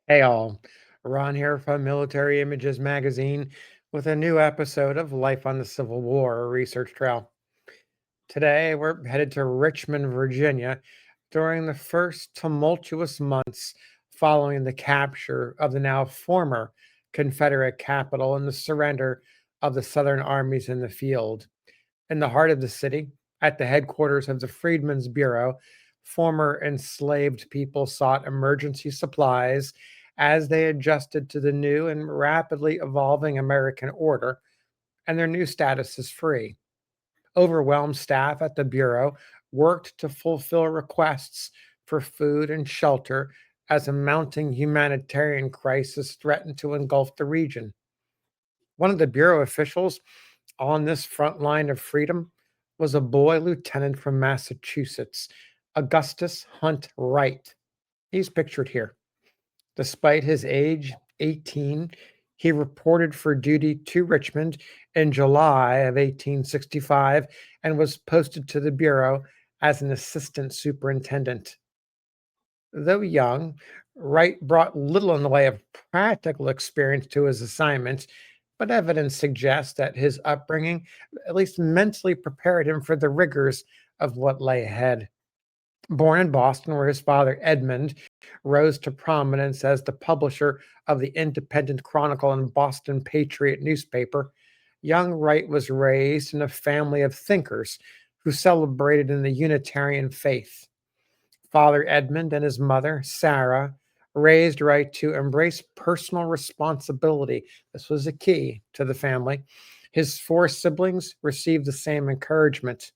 Hey all, Ron here from Military Images Magazine with a new episode of Life on the Civil War a Research Trail. Today we're headed to Richmond, Virginia during the first tumultuous months following the capture of the now former Confederate capital and the surrender of the Southern armies in the field. In the heart of the city, at the headquarters of the Freedmen's Bureau, former enslaved people sought emergency supplies as they adjusted to the new and rapidly evolving American order and their new status as free. Overwhelmed staff at the Bureau worked to fulfill requests for food and shelter as a mounting humanitarian crisis threatened to engulf the region. One of the Bureau officials on this front line of freedom was a boy lieutenant from Massachusetts, Augustus Hunt Wright. He's pictured here. Despite his age, 18, he reported for duty to Richmond in July of 1865 and was posted to the Bureau as an assistant superintendent. Though young, Wright brought little in the way of practical experience to his assignment, but evidence suggests that his upbringing at least mentally prepared him for the rigors of what lay ahead. Born in Boston, where his father, Edmund, rose to prominence as the publisher of the Independent Chronicle and Boston Patriot newspaper, young Wright was raised in a family of thinkers who celebrated in the Unitarian faith. Father Edmund and his mother, Sarah, raised Wright to embrace personal responsibility. This was a key to the family. His four siblings received the same encouragement.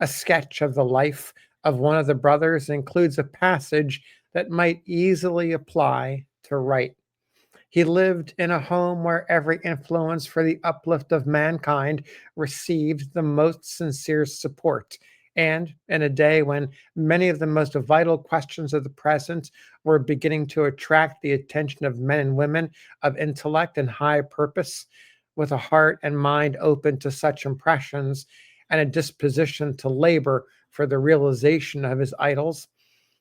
A sketch of the life of one of the brothers includes a passage that might easily apply to Wright. He lived in a home where every influence for the uplift of mankind received the most sincere support. And in a day when many of the most vital questions of the present were beginning to attract the attention of men and women of intellect and high purpose, with a heart and mind open to such impressions and a disposition to labor for the realization of his idols,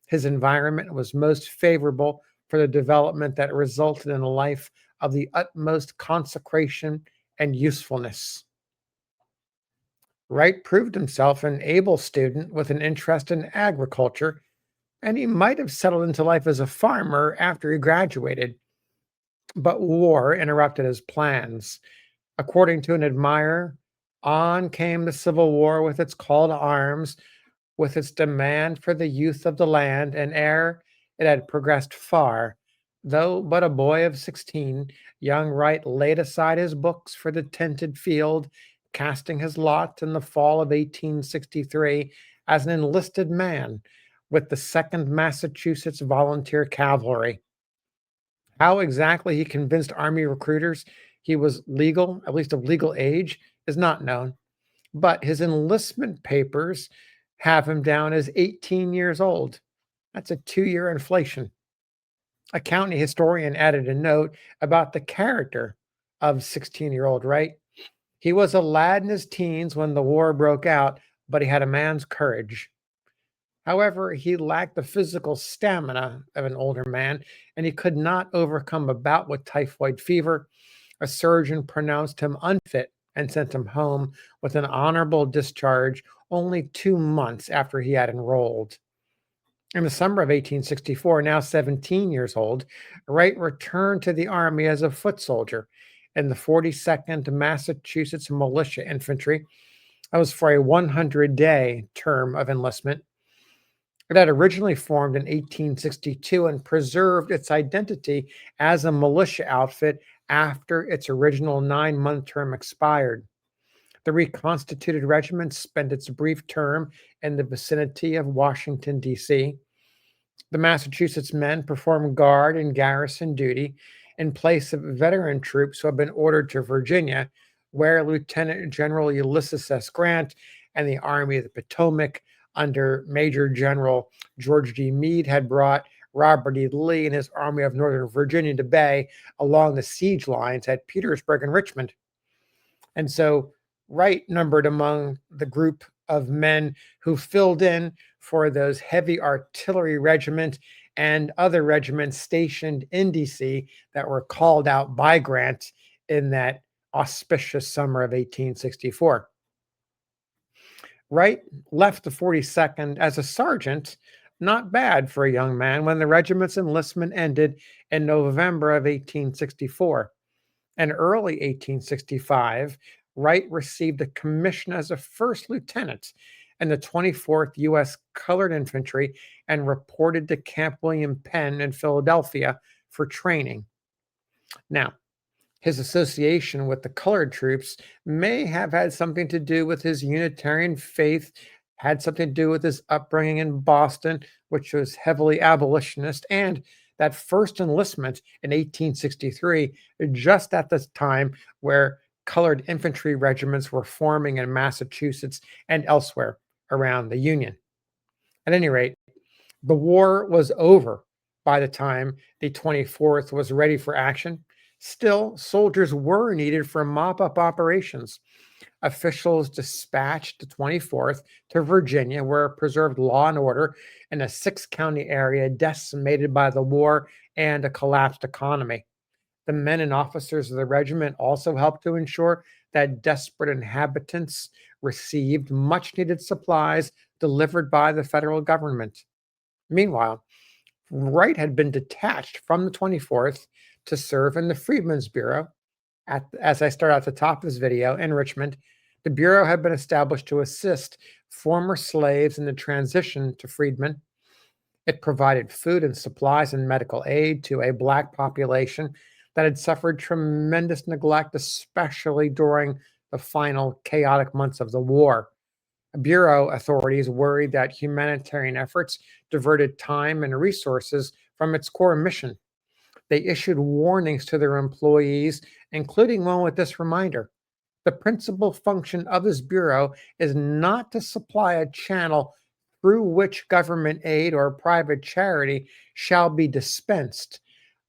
his environment was most favorable for the development that resulted in a life of the utmost consecration and usefulness. Wright proved himself an able student with an interest in agriculture, and he might have settled into life as a farmer after he graduated. But war interrupted his plans. According to an admirer, on came the Civil War with its call to arms, with its demand for the youth of the land, and ere it had progressed far, though but a boy of 16, young Wright laid aside his books for the tented field, casting his lot in the fall of 1863 as an enlisted man with the 2nd Massachusetts Volunteer Cavalry. How exactly he convinced Army recruiters he was legal, at least of legal age, is not known, but his enlistment papers have him down as 18 years old. That's a 2-year inflation. A county historian added a note about the character of 16-year-old Wright. He was a lad in his teens when the war broke out, but he had a man's courage. However, he lacked the physical stamina of an older man, and he could not overcome a bout with typhoid fever. A surgeon pronounced him unfit and sent him home with an honorable discharge only 2 months after he had enrolled. In the summer of 1864, now 17 years old, Wright returned to the Army as a foot soldier in the 42nd Massachusetts Militia Infantry. That was for a 100-day term of enlistment. It had originally formed in 1862 and preserved its identity as a militia outfit after its original 9-month term expired. The reconstituted regiment spent its brief term in the vicinity of Washington, D.C. The Massachusetts men performed guard and garrison duty in place of veteran troops who had been ordered to Virginia, where Lieutenant General Ulysses S. Grant and the Army of the Potomac under Major General George D. Meade had brought Robert E. Lee and his Army of Northern Virginia to bay along the siege lines at Petersburg and Richmond. And so Wright numbered among the group of men who filled in for those heavy artillery regiments and other regiments stationed in DC that were called out by Grant in that auspicious summer of 1864. Wright left the 42nd as a sergeant, not bad for a young man, when the regiment's enlistment ended in November of 1864. In early 1865, Wright received a commission as a first lieutenant in the 24th U.S. Colored Infantry and reported to Camp William Penn in Philadelphia for training. Now, his association with the colored troops may have had something to do with his Unitarian faith, had something to do with his upbringing in Boston, which was heavily abolitionist, and that first enlistment in 1863, just at the time where colored infantry regiments were forming in Massachusetts and elsewhere around the Union. At any rate, the war was over by the time the 24th was ready for action. Still, soldiers were needed for mop up operations. Officials dispatched the 24th to Virginia, where it preserved law and order in a six-county area decimated by the war and a collapsed economy. The men and officers of the regiment also helped to ensure that desperate inhabitants received much needed supplies delivered by the federal government. Meanwhile, Wright had been detached from the 24th to serve in the Freedmen's Bureau. As I start at the top of this video, in Richmond, the Bureau had been established to assist former slaves in the transition to freedmen. It provided food and supplies and medical aid to a Black population that had suffered tremendous neglect, especially during the final chaotic months of the war. Bureau authorities worried that humanitarian efforts diverted time and resources from its core mission. They issued warnings to their employees, including one with this reminder: the principal function of this bureau is not to supply a channel through which government aid or private charity shall be dispensed,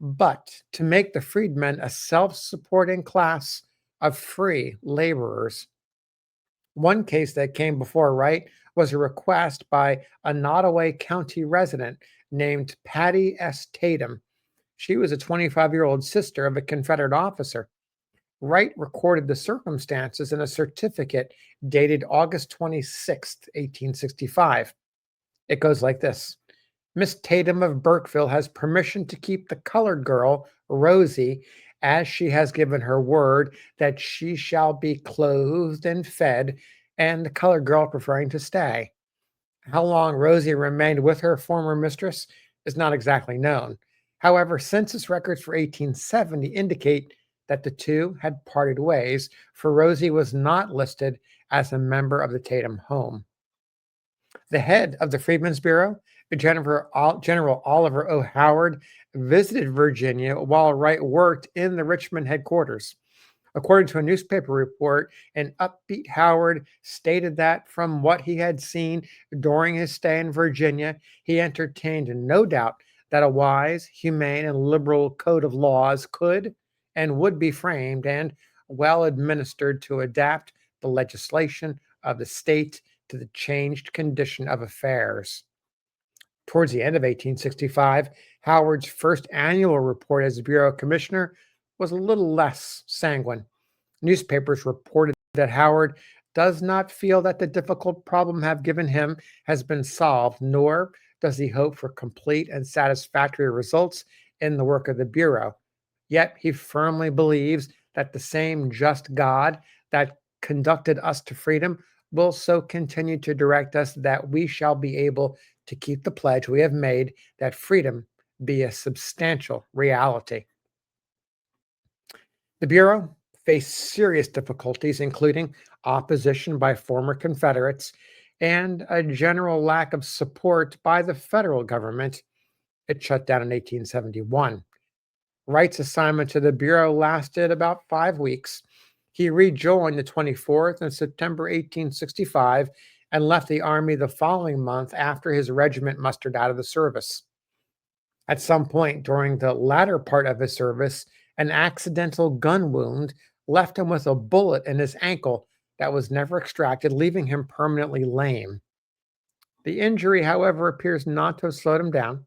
but to make the freedmen a self supporting class of free laborers. One case that came before Wright was a request by a Nottoway County resident named Patty S. Tatum. She was a 25-year-old sister of a Confederate officer. Wright recorded the circumstances in a certificate dated August 26, 1865. It goes like this: Miss Tatum of Burkeville has permission to keep the colored girl, Rosie, as she has given her word that she shall be clothed and fed, and the colored girl preferring to stay. How long Rosie remained with her former mistress is not exactly known. However, census records for 1870 indicate that the two had parted ways, for Rosie was not listed as a member of the Tatum home. The head of the Freedmen's Bureau, General Oliver O. Howard, visited Virginia while Wright worked in the Richmond headquarters. According to a newspaper report, an upbeat Howard stated that from what he had seen during his stay in Virginia, he entertained no doubt that a wise, humane, and liberal code of laws could and would be framed and well administered to adapt the legislation of the state to the changed condition of affairs. Towards the end of 1865, Howard's first annual report as Bureau Commissioner was a little less sanguine. Newspapers reported that Howard does not feel that the difficult problem have given him has been solved, nor does he hope for complete and satisfactory results in the work of the Bureau. Yet he firmly believes that the same just God that conducted us to freedom will so continue to direct us that we shall be able to keep the pledge we have made that freedom be a substantial reality. The Bureau faced serious difficulties, including opposition by former Confederates and a general lack of support by the federal government. It shut down in 1871. Wright's assignment to the Bureau lasted about 5 weeks. He rejoined the 24th in September 1865 and left the Army the following month after his regiment mustered out of the service. At some point during the latter part of his service, an accidental gun wound left him with a bullet in his ankle that was never extracted, leaving him permanently lame. The injury, however, appears not to have slowed him down.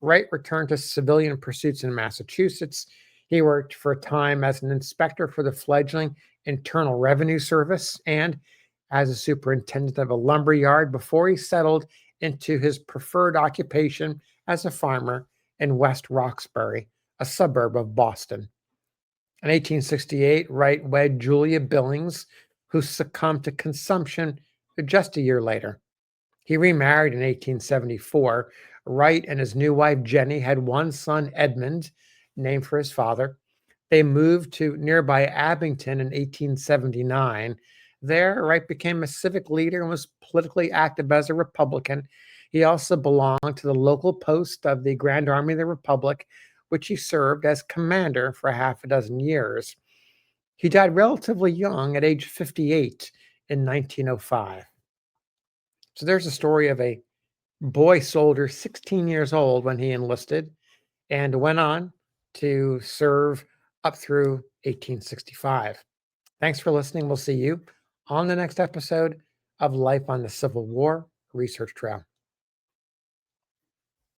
Wright returned to civilian pursuits in Massachusetts. He worked for a time as an inspector for the fledgling Internal Revenue Service and as a superintendent of a lumber yard before he settled into his preferred occupation as a farmer in West Roxbury, a suburb of Boston. In 1868, Wright wed Julia Billings, who succumbed to consumption just a year later. He remarried in 1874. Wright and his new wife Jenny had one son, Edmund, named for his father. They moved to nearby Abington in 1879. There, Wright became a civic leader and was politically active as a Republican. He also belonged to the local post of the Grand Army of the Republic, which he served as commander for half a dozen years. He died relatively young at age 58 in 1905. So there's a story of a boy soldier, 16 years old when he enlisted, and went on to serve up through 1865. Thanks for listening. We'll see you on the next episode of Life on the Civil War Research Trail.